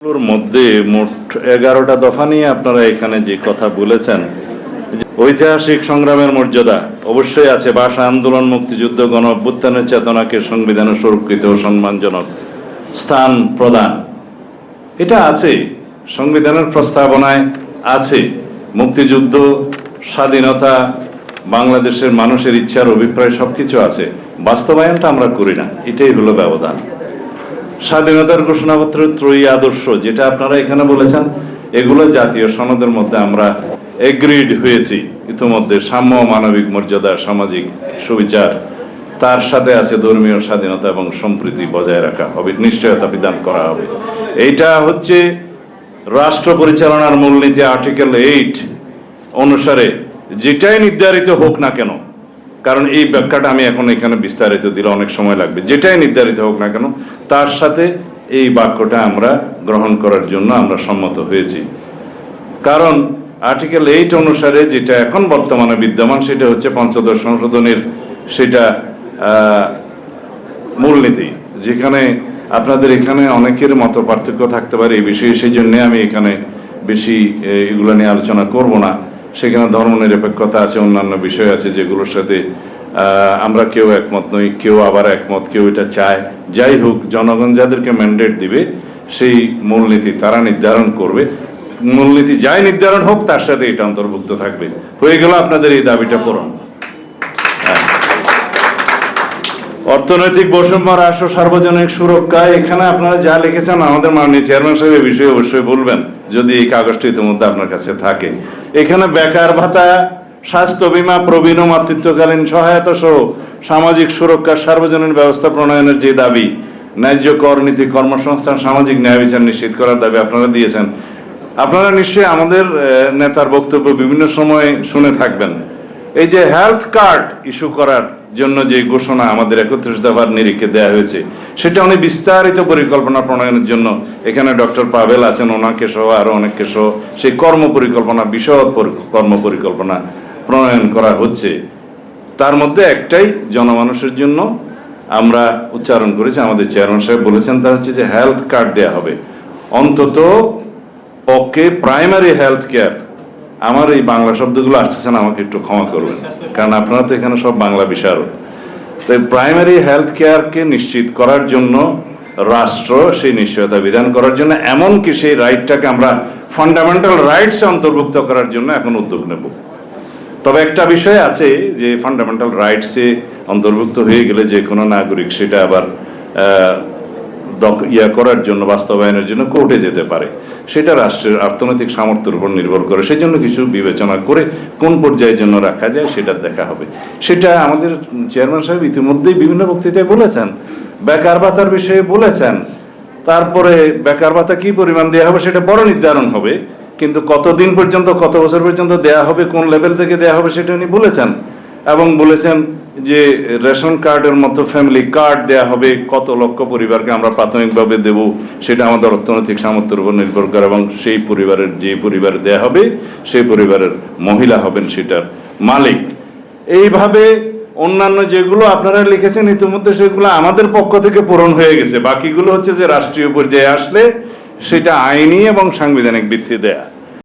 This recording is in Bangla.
এগুলোর মধ্যে মোট 11টা দফা নিয়ে আপনারা এখানে যে কথা বলেছেন, ঐতিহাসিক সংগ্রামের মর্যাদা অবশ্যই আছে। ভাষা আন্দোলন, মুক্তিযুদ্ধ, গণ অভ্যুত্থানের চেতনাকে সংবিধানে সুরক্ষিত ও সম্মানজনক স্থান প্রদান, এটা আছে সংবিধানের প্রস্তাবনায় আছে। মুক্তিযুদ্ধ, স্বাধীনতা, বাংলাদেশের মানুষের ইচ্ছার অভিপ্রায় সবকিছু আছে, বাস্তবায়নটা আমরা করি না, এটাই হলো ব্যবধান। স্বাধীনতার ঘোষণাপত্র, ত্রয়ী আদর্শ যেটা আপনারা এখানে বলেছেন, এগুলো জাতীয় সনদের মধ্যে আমরা এগ্রিড হয়েছি ইতিমধ্যে। সাম্য, মানবিক মর্যাদা, সামাজিক সুবিচার, তার সাথে আছে ধর্মীয় স্বাধীনতা এবং সম্প্রীতি বজায় রাখা হবে, নিশ্চয়তা বিধান করা হবে। এইটা হচ্ছে রাষ্ট্র পরিচালনার মূলনীতি আর্টিকেল 8 অনুসারে যেটাই নির্ধারিত হোক না কেন, কারণ এই ব্যাখ্যাটা আমি এখন এখানে বিস্তারিত দিলে অনেক সময় লাগবে, যেটাই নির্ধারিত হোক না কেন তার সাথে এই বাক্যটা আমরা গ্রহণ করার জন্য আমরা সম্মত হয়েছি। কারণ আর্টিকেল 8 অনুসারে যেটা এখন বর্তমানে বিদ্যমান সেটা হচ্ছে পঞ্চদশ সংশোধনীর সেটা মূলনীতি, যেখানে আপনাদের এখানে অনেকের মত পার্থক্য থাকতে পারে এই বিষয়ে, সেই জন্য আমি এখানে বেশি এগুলো নিয়ে আলোচনা করব না। সেখানে ধর্মনিরপেক্ষতা আছে, অন্যান্য বিষয় আছে যেগুলোর সাথে আমরা কেউ একমত নই, কেউ আবার একমত, কেউ এটা চায়। যাই হোক, জনগণ যাদেরকে ম্যান্ডেট দিবে সেই মূলনীতি তারা নির্ধারণ করবে। মূলনীতি যাই নির্ধারণ হোক তার সাথে এটা অন্তর্ভুক্ত থাকবে। হয়ে গেল আপনাদের এই দাবিটা পূরণ। অর্থনৈতিক বৈষম্য হ্রাস ও সার্বজনীন সুরক্ষা, এখানে আপনারা যা লিখেছেন আমাদের মাননীয় চেয়ারম্যান সাহেব এই বিষয়ে অবশ্যই বলবেন যদি এই কাগজটি ইতিমধ্যে আপনার কাছে থাকে। এখানে বেকার ভাতা, স্বাস্থ্য বীমা, প্রবীণ ও মাতৃত্বকালীন সহায়তা সহ সামাজিক সুরক্ষার সার্বজনীন ব্যবস্থা প্রণয়নের যে দাবি, ন্যায্য কর নীতি, কর্মসংস্থান, সামাজিক ন্যায় বিচার নিশ্চিত করার দাবি আপনারা দিয়েছেন। আপনারা নিশ্চয়ই আমাদের নেতার বক্তব্য বিভিন্ন সময় শুনে থাকবেন। এই যে হেলথ কার্ড ইস্যু করার জন্য যে ঘোষণা আমাদের 31 দফার নিরিখে দেওয়া হয়েছে, সেটা অনেক বিস্তারিত পরিকল্পনা প্রণয়নের জন্য এখানে ডক্টর পাভেল আছেন, ওনাকে সহ আরো অনেককে সহ সেই কর্মপরিকল্পনা, বিশদ কর্মপরিকল্পনা প্রণয়ন করা হচ্ছে। তার মধ্যে একটাই জনমানুষের জন্য আমরা উচ্চারণ করেছি, আমাদের চেয়ারম্যান সাহেব বলেছেন, তা হচ্ছে যে হেলথ কার্ড দেয়া হবে অন্তত ওকে প্রাইমারি হেলথ কেয়ার। আমার এই বাংলা শব্দগুলো আসতেছে না, আমাকে একটু ক্ষমা করবেন, কারণ আপনারা তো এখানে সব বাংলা বিশারদ। তো প্রাইমারি হেলথ কেয়ারকে নিশ্চিত করার জন্য রাষ্ট্র সেই নিশ্চয়তা বিধান করার জন্য, এমনকি সেই রাইটটাকে আমরা ফান্ডামেন্টাল রাইটসে অন্তর্ভুক্ত করার জন্য এখন উদ্যোগ নেব। তবে একটা বিষয় আছে যে ফান্ডামেন্টাল রাইটসে অন্তর্ভুক্ত হয়ে গেলে যে কোনো নাগরিক সেটা আবার করার জন্য, বাস্তবায়নের জন্য কোর্টে যেতে পারে। সেটা রাষ্ট্রের অর্থনৈতিক সামর্থ্যের উপর নির্ভর করে, সেই জন্য কিছু বিবেচনা করে কোন পর্যায়ের জন্য রাখা যায় সেটা দেখা হবে। সেটা আমাদের চেয়ারম্যান সাহেব ইতিমধ্যেই বিভিন্ন বক্তৃতায় বলেছেন, বেকার ভাতার বিষয়ে বলেছেন। তারপরে বেকার ভাতা কি পরিমাণ দেওয়া হবে সেটা বড় নির্ধারণ হবে, কিন্তু কতদিন পর্যন্ত, কত বছর পর্যন্ত দেয়া হবে, কোন লেভেল থেকে দেয়া হবে সেটা উনি বলেছেন। এবং বলেছেন যে রেশন কার্ডের মতো ফ্যামিলি কার্ড দেয়া হবে, কত লক্ষ পরিবারকে আমরা প্রাথমিকভাবে দেব সেটা আমাদের অর্থনৈতিক সামর্থ্যের উপর নির্ভর করে, এবং সেই পরিবারের, যে পরিবারে দেয়া হবে সেই পরিবারের মহিলা হবেন সেটার মালিক। এইভাবে অন্যান্য যেগুলো আপনারা লিখেছেন ইতিমধ্যে সেগুলো আমাদের পক্ষ থেকে পূরণ হয়ে গেছে। বাকিগুলো হচ্ছে যে রাষ্ট্রীয় পর্যায়ে আসলে সেটা আইনি এবং সাংবিধানিক ভিত্তি দেয়া।